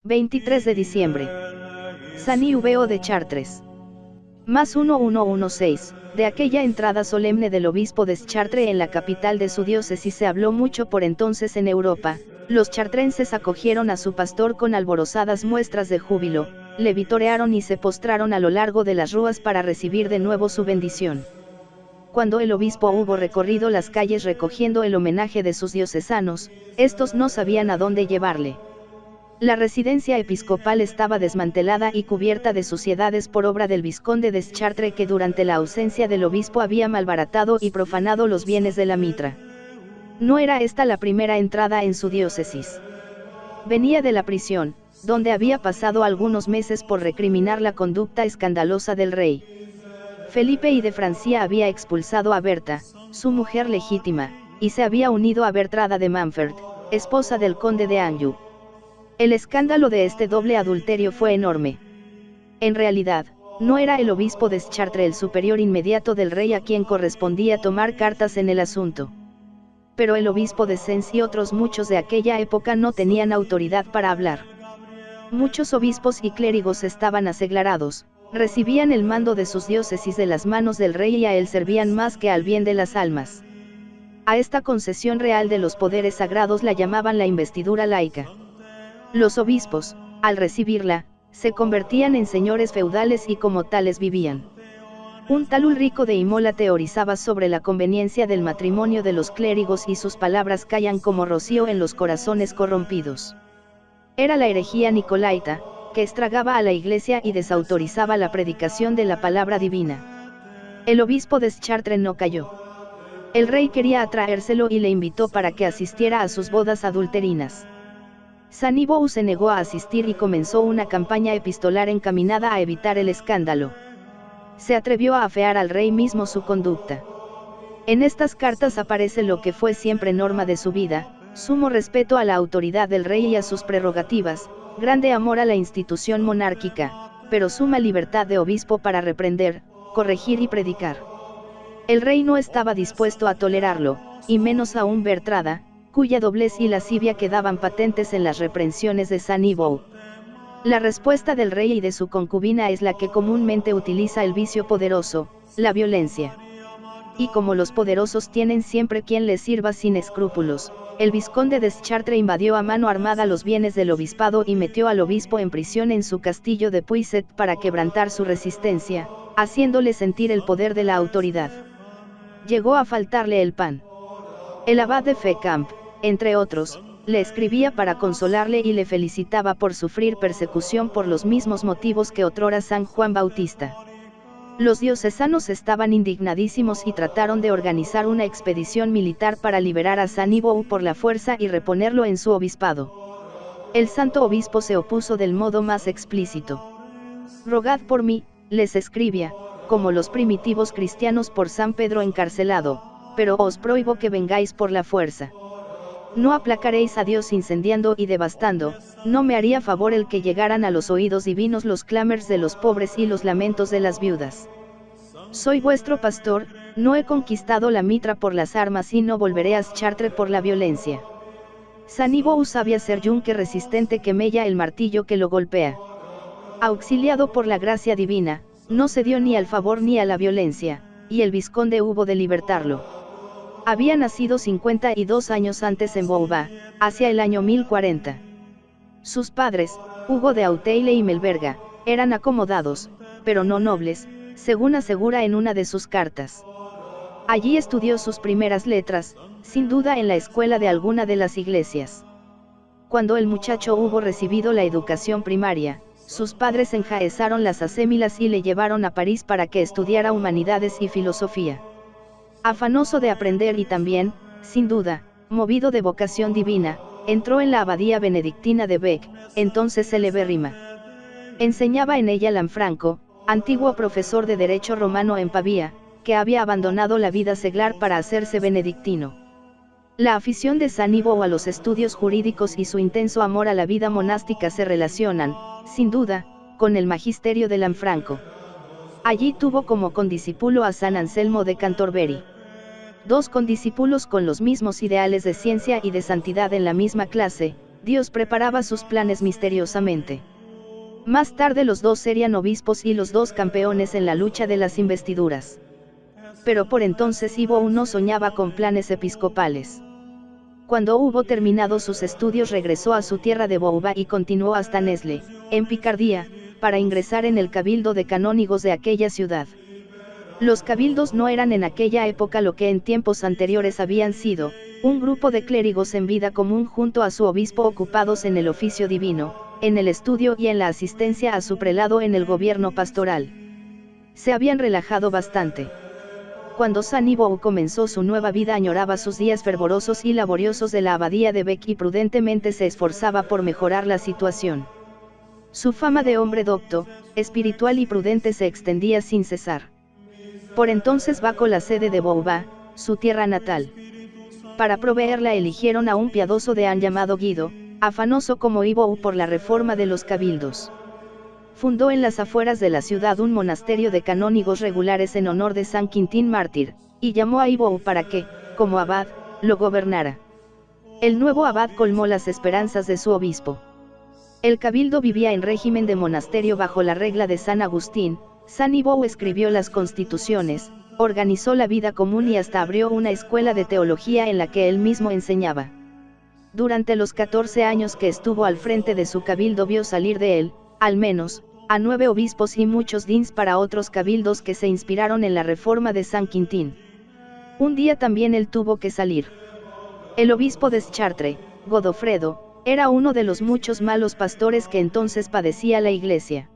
23 de diciembre. San Iuveo de Chartres. Más 1116, de aquella entrada solemne del obispo de Chartres en la capital de su diócesis se habló mucho por entonces en Europa. Los chartrenses acogieron a su pastor con alborozadas muestras de júbilo, le vitorearon y se postraron a lo largo de las rúas para recibir de nuevo su bendición. Cuando el obispo hubo recorrido las calles recogiendo el homenaje de sus diocesanos, estos no sabían a dónde llevarle. La residencia episcopal estaba desmantelada y cubierta de suciedades por obra del vizconde de Chartres que durante la ausencia del obispo había malbaratado y profanado los bienes de la mitra. No era esta la primera entrada en su diócesis. Venía de la prisión, donde había pasado algunos meses por recriminar la conducta escandalosa del rey. Felipe I de Francia había expulsado a Berta, su mujer legítima, y se había unido a Bertrada de Montfort, esposa del conde de Anjou. El escándalo de este doble adulterio fue enorme. En realidad, no era el obispo de Chartres el superior inmediato del rey a quien correspondía tomar cartas en el asunto. Pero el obispo de Sens y otros muchos de aquella época no tenían autoridad para hablar. Muchos obispos y clérigos estaban aseglarados, recibían el mando de sus diócesis de las manos del rey y a él servían más que al bien de las almas. A esta concesión real de los poderes sagrados la llamaban la investidura laica. Los obispos, al recibirla, se convertían en señores feudales y como tales vivían. Un tal Ulrico de Imola teorizaba sobre la conveniencia del matrimonio de los clérigos y sus palabras caían como rocío en los corazones corrompidos. Era la herejía nicolaita, que estragaba a la Iglesia y desautorizaba la predicación de la palabra divina. El obispo de Chartres no cayó. El rey quería atraérselo y le invitó para que asistiera a sus bodas adulterinas. San Iuveo se negó a asistir y comenzó una campaña epistolar encaminada a evitar el escándalo. Se atrevió a afear al rey mismo su conducta. En estas cartas aparece lo que fue siempre norma de su vida: sumo respeto a la autoridad del rey y a sus prerrogativas, grande amor a la institución monárquica, pero suma libertad de obispo para reprender, corregir y predicar. El rey no estaba dispuesto a tolerarlo, y menos aún Bertrada, cuya doblez y lascivia quedaban patentes en las reprensiones de San Iuveo. La respuesta del rey y de su concubina es la que comúnmente utiliza el vicio poderoso, la violencia. Y como los poderosos tienen siempre quien les sirva sin escrúpulos, el vizconde de Chartres invadió a mano armada los bienes del obispado y metió al obispo en prisión en su castillo de Puiset para quebrantar su resistencia, haciéndole sentir el poder de la autoridad. Llegó a faltarle el pan. El abad de Fécamp, entre otros, le escribía para consolarle y le felicitaba por sufrir persecución por los mismos motivos que otrora San Juan Bautista. Los diocesanos estaban indignadísimos y trataron de organizar una expedición militar para liberar a San Iuveo por la fuerza y reponerlo en su obispado. El santo obispo se opuso del modo más explícito. «Rogad por mí», les escribía, como los primitivos cristianos por San Pedro encarcelado, «pero os prohíbo que vengáis por la fuerza. No aplacaréis a Dios incendiando y devastando, no me haría favor el que llegaran a los oídos divinos los clamores de los pobres y los lamentos de las viudas. Soy vuestro pastor, no he conquistado la mitra por las armas y no volveré a Chartres por la violencia. San Iuveo sabía ser yunque resistente que mella el martillo que lo golpea. Auxiliado por la gracia divina, no cedió ni al favor ni a la violencia, y el vizconde hubo de libertarlo. Había nacido 52 años antes en Beauvais, hacia el año 1040. Sus padres, Hugo de Auteille y Melberga, eran acomodados, pero no nobles, según asegura en una de sus cartas. Allí estudió sus primeras letras, sin duda en la escuela de alguna de las iglesias. Cuando el muchacho hubo recibido la educación primaria, sus padres enjaezaron las acémilas y le llevaron a París para que estudiara humanidades y filosofía. Afanoso de aprender y también, sin duda, movido de vocación divina, entró en la abadía benedictina de Bec, entonces celebérrima. Enseñaba en ella Lanfranco, antiguo profesor de derecho romano en Pavía, que había abandonado la vida seglar para hacerse benedictino. La afición de San Iuveo a los estudios jurídicos y su intenso amor a la vida monástica se relacionan, sin duda, con el magisterio de Lanfranco. Allí tuvo como condiscípulo a San Anselmo de Canterbury. Dos condiscípulos con los mismos ideales de ciencia y de santidad en la misma clase, Dios preparaba sus planes misteriosamente. Más tarde los dos serían obispos y los dos campeones en la lucha de las investiduras. Pero por entonces Ivo no soñaba con planes episcopales. Cuando hubo terminado sus estudios regresó a su tierra de Bouva y continuó hasta Nesle, en Picardía, para ingresar en el cabildo de canónigos de aquella ciudad. Los cabildos no eran en aquella época lo que en tiempos anteriores habían sido, un grupo de clérigos en vida común junto a su obispo ocupados en el oficio divino, en el estudio y en la asistencia a su prelado en el gobierno pastoral. Se habían relajado bastante. Cuando San Ivo comenzó su nueva vida añoraba sus días fervorosos y laboriosos de la abadía de Bec y prudentemente se esforzaba por mejorar la situación. Su fama de hombre docto, espiritual y prudente se extendía sin cesar. Por entonces vacó la sede de Bouva, su tierra natal. Para proveerla eligieron a un piadoso deán llamado Guido, afanoso como Ivo por la reforma de los cabildos. Fundó en las afueras de la ciudad un monasterio de canónigos regulares en honor de San Quintín mártir, y llamó a Ivo para que, como abad, lo gobernara. El nuevo abad colmó las esperanzas de su obispo. El cabildo vivía en régimen de monasterio bajo la regla de San Agustín. San Ivo escribió las constituciones, organizó la vida común y hasta abrió una escuela de teología en la que él mismo enseñaba. Durante los 14 años que estuvo al frente de su cabildo vio salir de él, al menos, a 9 obispos y muchos deans para otros cabildos que se inspiraron en la reforma de San Quintín. Un día también él tuvo que salir. El obispo de Chartres, Godofredo, era uno de los muchos malos pastores que entonces padecía la Iglesia.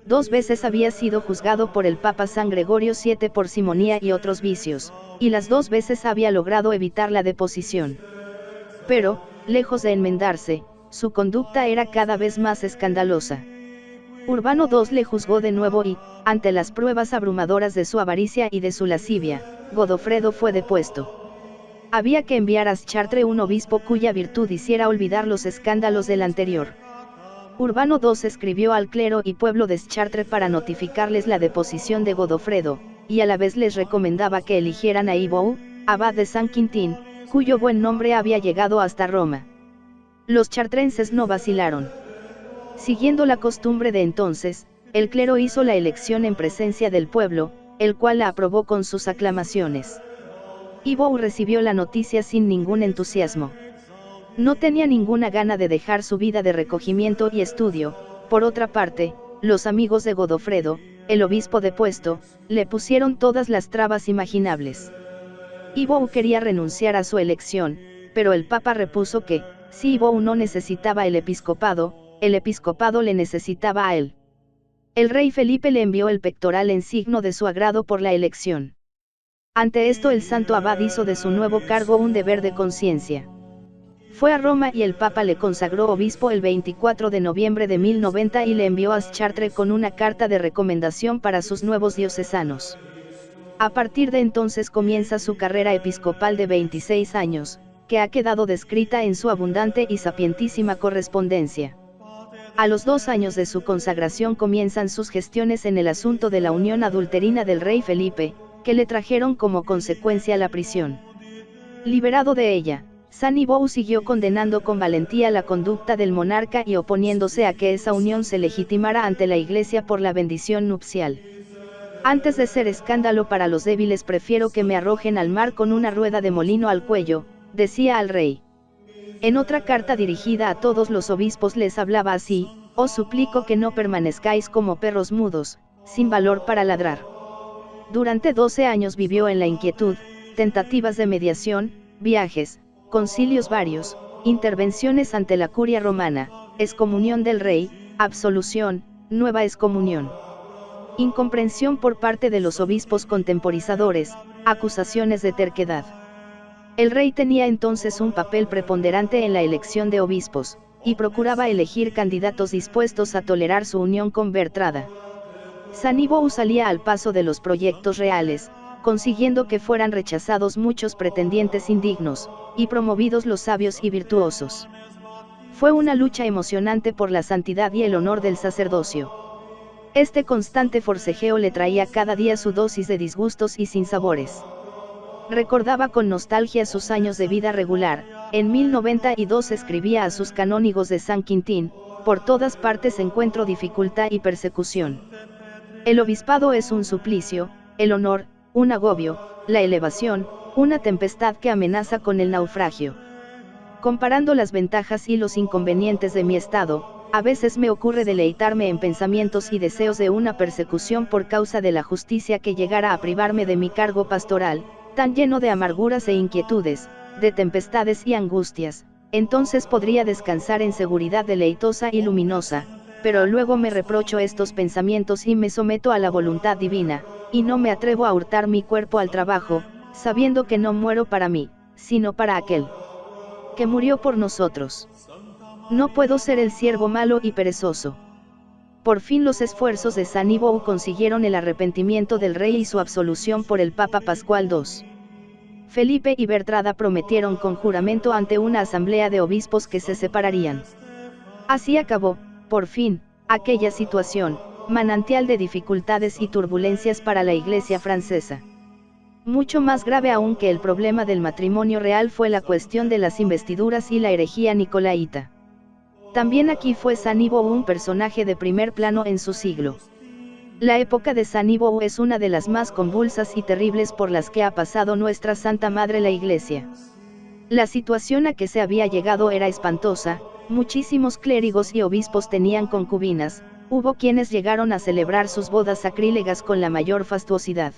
2 veces había sido juzgado por el Papa San Gregorio VII por simonía y otros vicios, y las 2 veces había logrado evitar la deposición. Pero, lejos de enmendarse, su conducta era cada vez más escandalosa. Urbano II le juzgó de nuevo y, ante las pruebas abrumadoras de su avaricia y de su lascivia, Godofredo fue depuesto. Había que enviar a Chartres un obispo cuya virtud hiciera olvidar los escándalos del anterior. Urbano II escribió al clero y pueblo de Chartres para notificarles la deposición de Godofredo, y a la vez les recomendaba que eligieran a Ivo, abad de San Quintín, cuyo buen nombre había llegado hasta Roma. Los chartrenses no vacilaron. Siguiendo la costumbre de entonces, el clero hizo la elección en presencia del pueblo, el cual la aprobó con sus aclamaciones. Ivo recibió la noticia sin ningún entusiasmo. No tenía ninguna gana de dejar su vida de recogimiento y estudio. Por otra parte, los amigos de Godofredo, el obispo depuesto, le pusieron todas las trabas imaginables. Ivo quería renunciar a su elección, pero el Papa repuso que, si Ivo no necesitaba el episcopado le necesitaba a él. El rey Felipe le envió el pectoral en signo de su agrado por la elección. Ante esto el santo abad hizo de su nuevo cargo un deber de conciencia. Fue a Roma y el Papa le consagró obispo el 24 de noviembre de 1090 y le envió a Chartres con una carta de recomendación para sus nuevos diocesanos. A partir de entonces comienza su carrera episcopal de 26 años, que ha quedado descrita en su abundante y sapientísima correspondencia. A los 2 años de su consagración comienzan sus gestiones en el asunto de la unión adulterina del rey Felipe, que le trajeron como consecuencia la prisión. Liberado de ella, San Ivo siguió condenando con valentía la conducta del monarca y oponiéndose a que esa unión se legitimara ante la Iglesia por la bendición nupcial. Antes de ser escándalo para los débiles prefiero que me arrojen al mar con una rueda de molino al cuello, decía al rey. En otra carta dirigida a todos los obispos les hablaba así: os suplico que no permanezcáis como perros mudos, sin valor para ladrar. Durante 12 años vivió en la inquietud, tentativas de mediación, viajes, concilios varios, intervenciones ante la curia romana, excomunión del rey, absolución, nueva excomunión. Incomprensión por parte de los obispos contemporizadores, acusaciones de terquedad. El rey tenía entonces un papel preponderante en la elección de obispos, y procuraba elegir candidatos dispuestos a tolerar su unión con Bertrada. San Ivo salía al paso de los proyectos reales, consiguiendo que fueran rechazados muchos pretendientes indignos, y promovidos los sabios y virtuosos. Fue una lucha emocionante por la santidad y el honor del sacerdocio. Este constante forcejeo le traía cada día su dosis de disgustos y sinsabores. Recordaba con nostalgia sus años de vida regular, en 1092 escribía a sus canónigos de San Quintín: por todas partes encuentro dificultad y persecución. El obispado es un suplicio, el honor, un agobio, la elevación, una tempestad que amenaza con el naufragio. Comparando las ventajas y los inconvenientes de mi estado, a veces me ocurre deleitarme en pensamientos y deseos de una persecución por causa de la justicia que llegara a privarme de mi cargo pastoral, tan lleno de amarguras e inquietudes, de tempestades y angustias. Entonces podría descansar en seguridad deleitosa y luminosa, pero luego me reprocho estos pensamientos y me someto a la voluntad divina, y no me atrevo a hurtar mi cuerpo al trabajo, sabiendo que no muero para mí, sino para aquel que murió por nosotros. No puedo ser el siervo malo y perezoso. Por fin los esfuerzos de San Ivo consiguieron el arrepentimiento del rey y su absolución por el Papa Pascual II. Felipe y Bertrada prometieron con juramento ante una asamblea de obispos que se separarían. Así acabó, por fin, aquella situación, manantial de dificultades y turbulencias para la Iglesia francesa. Mucho más grave aún que el problema del matrimonio real fue la cuestión de las investiduras y la herejía nicolaíta. También aquí fue San Ivo un personaje de primer plano en su siglo. La época de San Ivo es una de las más convulsas y terribles por las que ha pasado nuestra Santa Madre la Iglesia. La situación a que se había llegado era espantosa, muchísimos clérigos y obispos tenían concubinas, hubo quienes llegaron a celebrar sus bodas sacrílegas con la mayor fastuosidad.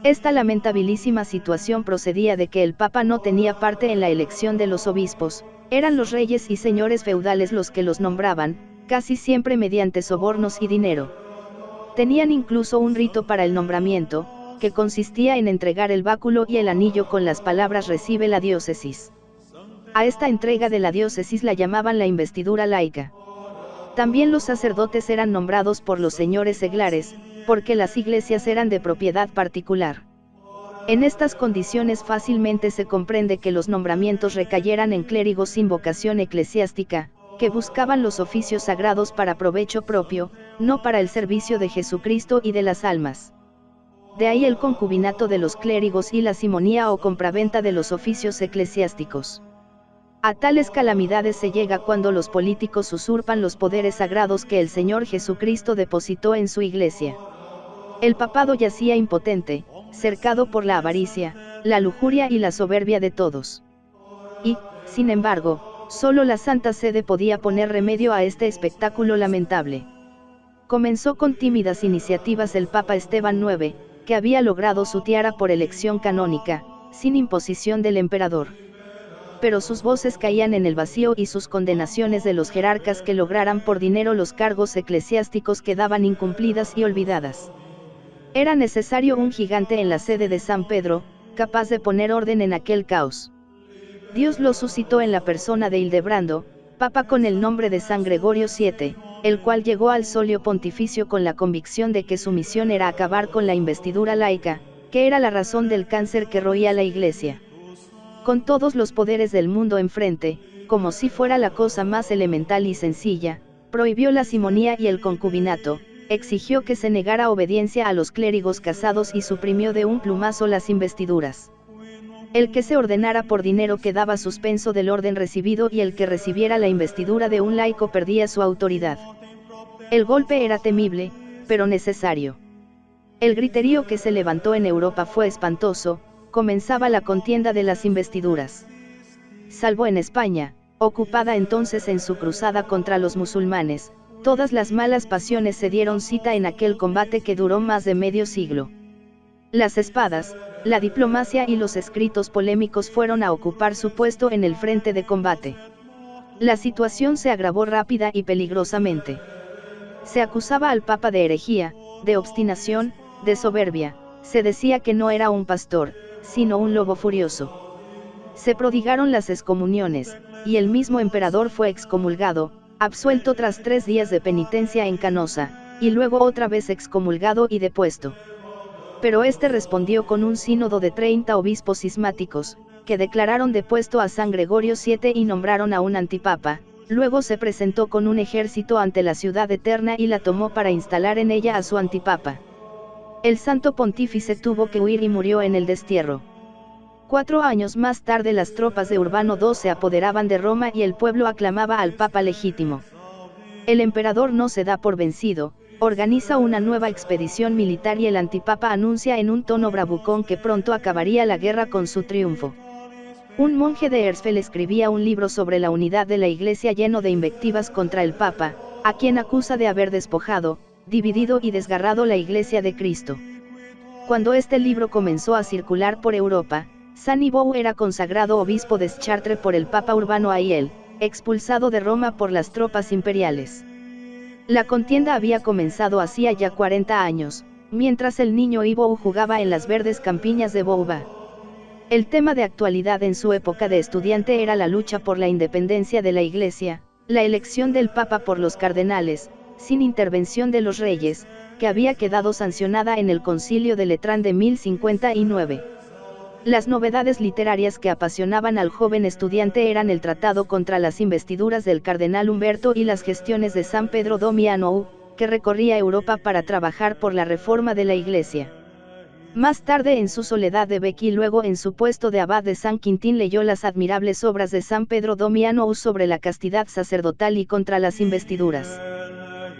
Esta lamentabilísima situación procedía de que el Papa no tenía parte en la elección de los obispos, eran los reyes y señores feudales los que los nombraban, casi siempre mediante sobornos y dinero. Tenían incluso un rito para el nombramiento, que consistía en entregar el báculo y el anillo con las palabras «recibe la diócesis». A esta entrega de la diócesis la llamaban la investidura laica. También los sacerdotes eran nombrados por los señores seglares, porque las iglesias eran de propiedad particular. En estas condiciones fácilmente se comprende que los nombramientos recayeran en clérigos sin vocación eclesiástica, que buscaban los oficios sagrados para provecho propio, no para el servicio de Jesucristo y de las almas. De ahí el concubinato de los clérigos y la simonía o compraventa de los oficios eclesiásticos. A tales calamidades se llega cuando los políticos usurpan los poderes sagrados que el Señor Jesucristo depositó en su iglesia. El papado yacía impotente, cercado por la avaricia, la lujuria y la soberbia de todos. Y, sin embargo, solo la Santa Sede podía poner remedio a este espectáculo lamentable. Comenzó con tímidas iniciativas el Papa Esteban IX, que había logrado su tiara por elección canónica, sin imposición del emperador. Pero sus voces caían en el vacío y sus condenaciones de los jerarcas que lograran por dinero los cargos eclesiásticos quedaban incumplidas y olvidadas. Era necesario un gigante en la sede de San Pedro, capaz de poner orden en aquel caos. Dios lo suscitó en la persona de Hildebrando, papa con el nombre de San Gregorio VII, el cual llegó al solio pontificio con la convicción de que su misión era acabar con la investidura laica, que era la razón del cáncer que roía la Iglesia. Con todos los poderes del mundo enfrente, como si fuera la cosa más elemental y sencilla, prohibió la simonía y el concubinato, exigió que se negara obediencia a los clérigos casados y suprimió de un plumazo las investiduras. El que se ordenara por dinero quedaba suspenso del orden recibido y el que recibiera la investidura de un laico perdía su autoridad. El golpe era temible, pero necesario. El griterío que se levantó en Europa fue espantoso, comenzaba la contienda de las investiduras. Salvo en España, ocupada entonces en su cruzada contra los musulmanes, todas las malas pasiones se dieron cita en aquel combate que duró más de medio siglo. Las espadas, la diplomacia y los escritos polémicos fueron a ocupar su puesto en el frente de combate. La situación se agravó rápida y peligrosamente. Se acusaba al Papa de herejía, de obstinación, de soberbia, se decía que no era un pastor, sino un lobo furioso. Se prodigaron las excomuniones, y el mismo emperador fue excomulgado, absuelto tras 3 días de penitencia en Canosa, y luego otra vez excomulgado y depuesto. Pero este respondió con un sínodo de 30 obispos cismáticos, que declararon depuesto a San Gregorio VII y nombraron a un antipapa. Luego se presentó con un ejército ante la ciudad eterna y la tomó para instalar en ella a su antipapa. El santo pontífice tuvo que huir y murió en el destierro. 4 años más tarde las tropas de Urbano II se apoderaban de Roma y el pueblo aclamaba al Papa legítimo. El emperador no se da por vencido, organiza una nueva expedición militar y el antipapa anuncia en un tono bravucón que pronto acabaría la guerra con su triunfo. Un monje de Hersfeld escribía un libro sobre la unidad de la Iglesia lleno de invectivas contra el Papa, a quien acusa de haber despojado, dividido y desgarrado la Iglesia de Cristo. Cuando este libro comenzó a circular por Europa, Sanibour era consagrado obispo de Chartres por el Papa Urbano VIII, expulsado de Roma por las tropas imperiales. La contienda había comenzado hacía ya 40 años, mientras el niño Ivo jugaba en las verdes campiñas de Bouva. El tema de actualidad en su época de estudiante era la lucha por la independencia de la Iglesia, la elección del Papa por los cardenales, sin intervención de los reyes, que había quedado sancionada en el Concilio de Letrán de 1059. Las novedades literarias que apasionaban al joven estudiante eran el tratado contra las investiduras del cardenal Humberto y las gestiones de San Pedro Damiano, que recorría Europa para trabajar por la reforma de la Iglesia. Más tarde en su soledad de Bec y luego en su puesto de abad de San Quintín leyó las admirables obras de San Pedro Damiano sobre la castidad sacerdotal y contra las investiduras.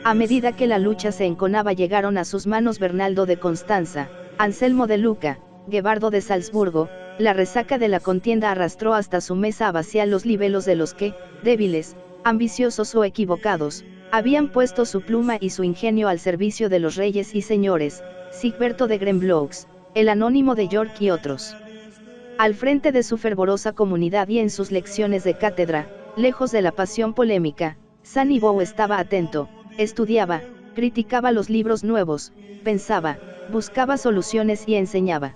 A medida que la lucha se enconaba llegaron a sus manos Bernaldo de Constanza, Anselmo de Luca, Guevardo de Salzburgo. La resaca de la contienda arrastró hasta su mesa abacial los libelos de los que, débiles, ambiciosos o equivocados, habían puesto su pluma y su ingenio al servicio de los reyes y señores, Sigberto de Grenbloux, el anónimo de York y otros. Al frente de su fervorosa comunidad y en sus lecciones de cátedra, lejos de la pasión polémica, Sanibour estaba atento, estudiaba, criticaba los libros nuevos, pensaba, buscaba soluciones y enseñaba.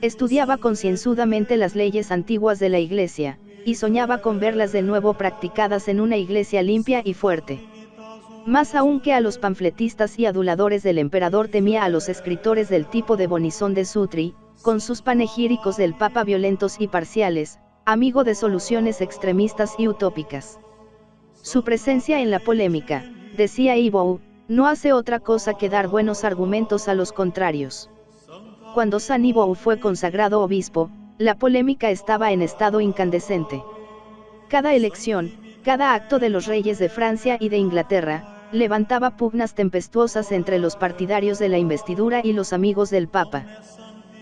Estudiaba concienzudamente las leyes antiguas de la Iglesia, y soñaba con verlas de nuevo practicadas en una Iglesia limpia y fuerte. Más aún que a los panfletistas y aduladores del emperador temía a los escritores del tipo de Bonizón de Sutri, con sus panegíricos del Papa violentos y parciales, amigo de soluciones extremistas y utópicas. Su presencia en la polémica, decía Ivo, no hace otra cosa que dar buenos argumentos a los contrarios. Cuando Sanibour fue consagrado obispo, la polémica estaba en estado incandescente. Cada elección, cada acto de los reyes de Francia y de Inglaterra, levantaba pugnas tempestuosas entre los partidarios de la investidura y los amigos del Papa.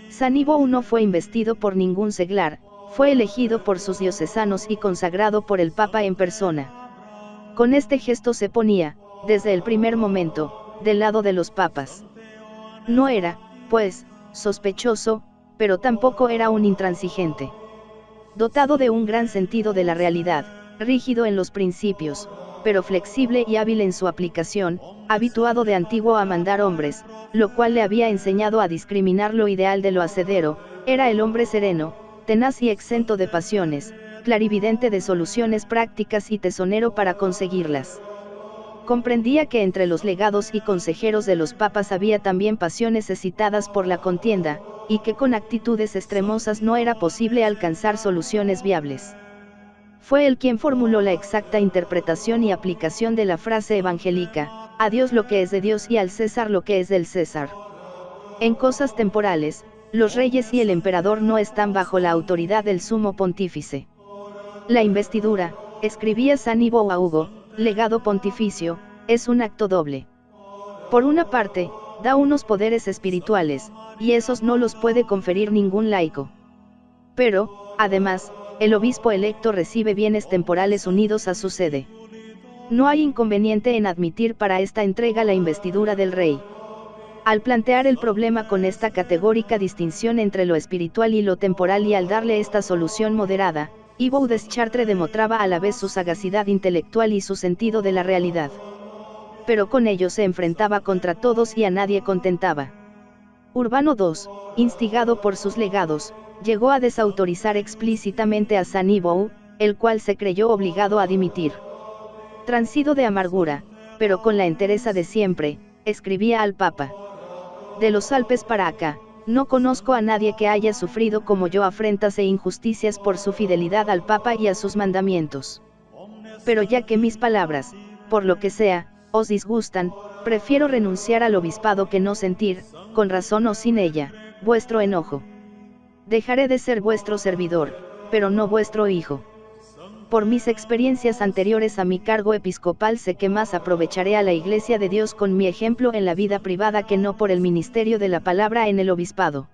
Sanibour no fue investido por ningún seglar, fue elegido por sus diocesanos y consagrado por el Papa en persona. Con este gesto se ponía, desde el primer momento, del lado de los papas. No era, pues, sospechoso, pero tampoco era un intransigente. Dotado de un gran sentido de la realidad, rígido en los principios, pero flexible y hábil en su aplicación, habituado de antiguo a mandar hombres, lo cual le había enseñado a discriminar lo ideal de lo hacedero, era el hombre sereno, tenaz y exento de pasiones, clarividente de soluciones prácticas y tesonero para conseguirlas. Comprendía que entre los legados y consejeros de los papas había también pasiones excitadas por la contienda, y que con actitudes extremosas no era posible alcanzar soluciones viables. Fue él quien formuló la exacta interpretación y aplicación de la frase evangélica, a Dios lo que es de Dios y al César lo que es del César. En cosas temporales, los reyes y el emperador no están bajo la autoridad del sumo pontífice. La investidura, escribía Sanibour a Hugo, legado pontificio, es un acto doble. Por una parte, da unos poderes espirituales, y esos no los puede conferir ningún laico. Pero, además, el obispo electo recibe bienes temporales unidos a su sede. No hay inconveniente en admitir para esta entrega la investidura del rey. Al plantear el problema con esta categórica distinción entre lo espiritual y lo temporal y al darle esta solución moderada, Ivo de Chartres demostraba a la vez su sagacidad intelectual y su sentido de la realidad. Pero con ello se enfrentaba contra todos y a nadie contentaba. Urbano II, instigado por sus legados, llegó a desautorizar explícitamente a Sanibour, el cual se creyó obligado a dimitir. Transido de amargura, pero con la entereza de siempre, escribía al Papa. De los Alpes para acá, no conozco a nadie que haya sufrido como yo afrentas e injusticias por su fidelidad al Papa y a sus mandamientos. Pero ya que mis palabras, por lo que sea, os disgustan, prefiero renunciar al obispado que no sentir, con razón o sin ella, vuestro enojo. Dejaré de ser vuestro servidor, pero no vuestro hijo. Por mis experiencias anteriores a mi cargo episcopal sé que más aprovecharé a la Iglesia de Dios con mi ejemplo en la vida privada que no por el ministerio de la palabra en el obispado.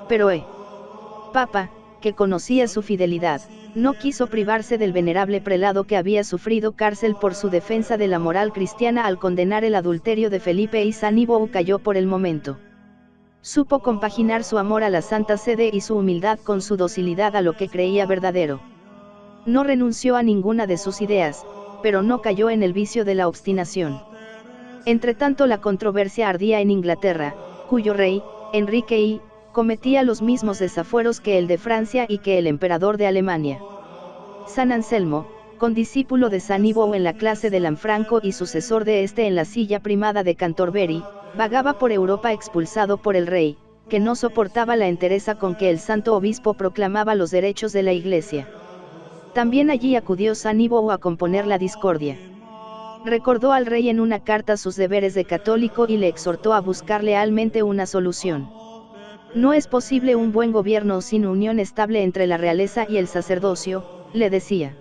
Pero Papa, que conocía su fidelidad, no quiso privarse del venerable prelado que había sufrido cárcel por su defensa de la moral cristiana al condenar el adulterio de Felipe y San Ivo cayó por el momento. Supo compaginar su amor a la Santa Sede y su humildad con su docilidad a lo que creía verdadero. No renunció a ninguna de sus ideas, pero no cayó en el vicio de la obstinación. Entretanto la controversia ardía en Inglaterra, cuyo rey, Enrique I, cometía los mismos desafueros que el de Francia y que el emperador de Alemania. San Anselmo, condiscípulo de San Ivo en la clase de Lanfranco y sucesor de este en la silla primada de Canterbury, vagaba por Europa expulsado por el rey, que no soportaba la entereza con que el santo obispo proclamaba los derechos de la Iglesia. También allí acudió San Ivo a componer la discordia. Recordó al rey en una carta sus deberes de católico y le exhortó a buscar lealmente una solución. No es posible un buen gobierno sin unión estable entre la realeza y el sacerdocio, le decía.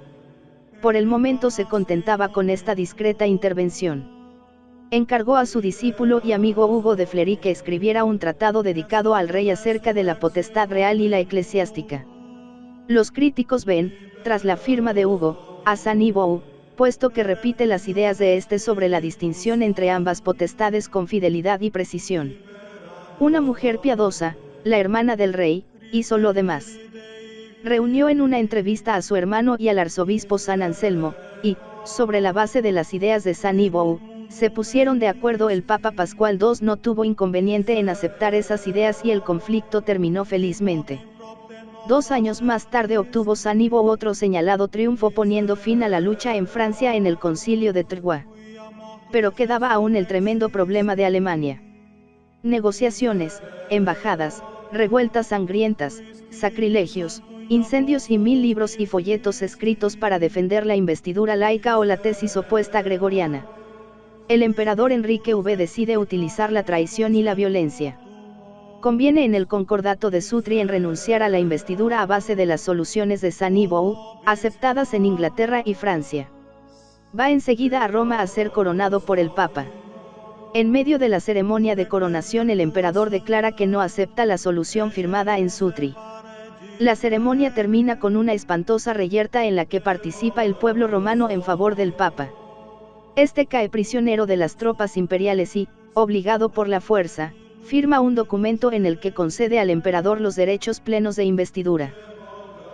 Por el momento se contentaba con esta discreta intervención. Encargó a su discípulo y amigo Hugo de Fleury que escribiera un tratado dedicado al rey acerca de la potestad real y la eclesiástica. Los críticos ven, tras la firma de Hugo, a San Ivo, puesto que repite las ideas de este sobre la distinción entre ambas potestades con fidelidad y precisión. Una mujer piadosa, la hermana del rey, hizo lo demás. Reunió en una entrevista a su hermano y al arzobispo San Anselmo, y, sobre la base de las ideas de San Ivo, se pusieron de acuerdo. El Papa Pascual II no tuvo inconveniente en aceptar esas ideas y el conflicto terminó felizmente. 2 años más tarde obtuvo San Ivo otro señalado triunfo poniendo fin a la lucha en Francia en el Concilio de Troyes. Pero quedaba aún el tremendo problema de Alemania. Negociaciones, embajadas, revueltas sangrientas, sacrilegios, incendios y 1000 libros y folletos escritos para defender la investidura laica o la tesis opuesta gregoriana. El emperador Enrique V decide utilizar la traición y la violencia. Conviene en el concordato de Sutri en renunciar a la investidura a base de las soluciones de San Ivo, aceptadas en Inglaterra y Francia. Va enseguida a Roma a ser coronado por el Papa. En medio de la ceremonia de coronación el emperador declara que no acepta la solución firmada en Sutri. La ceremonia termina con una espantosa reyerta en la que participa el pueblo romano en favor del Papa. Este cae prisionero de las tropas imperiales y, obligado por la fuerza, firma un documento en el que concede al emperador los derechos plenos de investidura.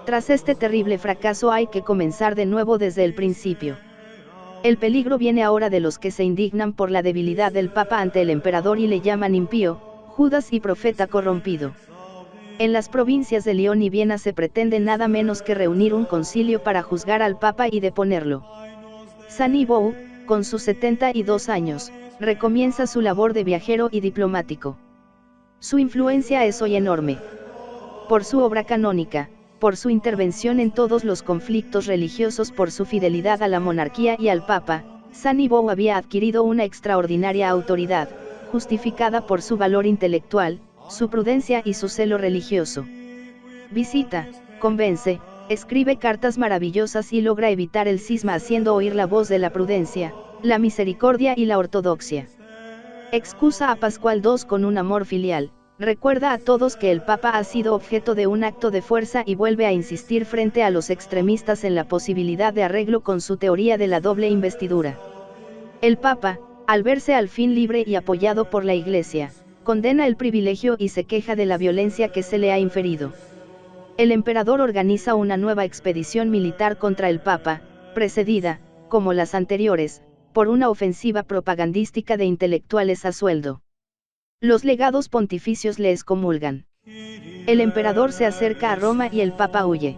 Tras este terrible fracaso hay que comenzar de nuevo desde el principio. El peligro viene ahora de los que se indignan por la debilidad del Papa ante el emperador y le llaman impío, Judas y profeta corrompido. En las provincias de León y Viena se pretende nada menos que reunir un concilio para juzgar al Papa y deponerlo. San Ivo, con sus 72 años, recomienza su labor de viajero y diplomático. Su influencia es hoy enorme. Por su obra canónica, por su intervención en todos los conflictos religiosos, por su fidelidad a la monarquía y al Papa, San Ivo había adquirido una extraordinaria autoridad, justificada por su valor intelectual, su prudencia y su celo religioso. Visita, convence, escribe cartas maravillosas y logra evitar el cisma haciendo oír la voz de la prudencia, la misericordia y la ortodoxia. Excusa a Pascual II con un amor filial, recuerda a todos que el Papa ha sido objeto de un acto de fuerza y vuelve a insistir frente a los extremistas en la posibilidad de arreglo con su teoría de la doble investidura. El Papa, al verse al fin libre y apoyado por la Iglesia, condena el privilegio y se queja de la violencia que se le ha inferido. El emperador organiza una nueva expedición militar contra el Papa, precedida, como las anteriores, por una ofensiva propagandística de intelectuales a sueldo. Los legados pontificios le excomulgan. El emperador se acerca a Roma y el Papa huye.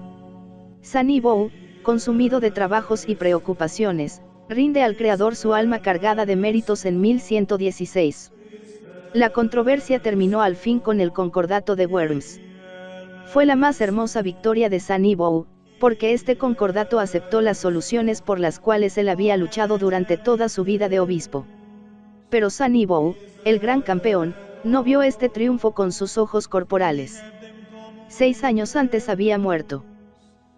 San Ivo, consumido de trabajos y preocupaciones, rinde al Creador su alma cargada de méritos en 1116. La controversia terminó al fin con el Concordato de Worms. Fue la más hermosa victoria de San Ivo, porque este concordato aceptó las soluciones por las cuales él había luchado durante toda su vida de obispo. Pero San Ivo, el gran campeón, no vio este triunfo con sus ojos corporales. 6 años antes había muerto.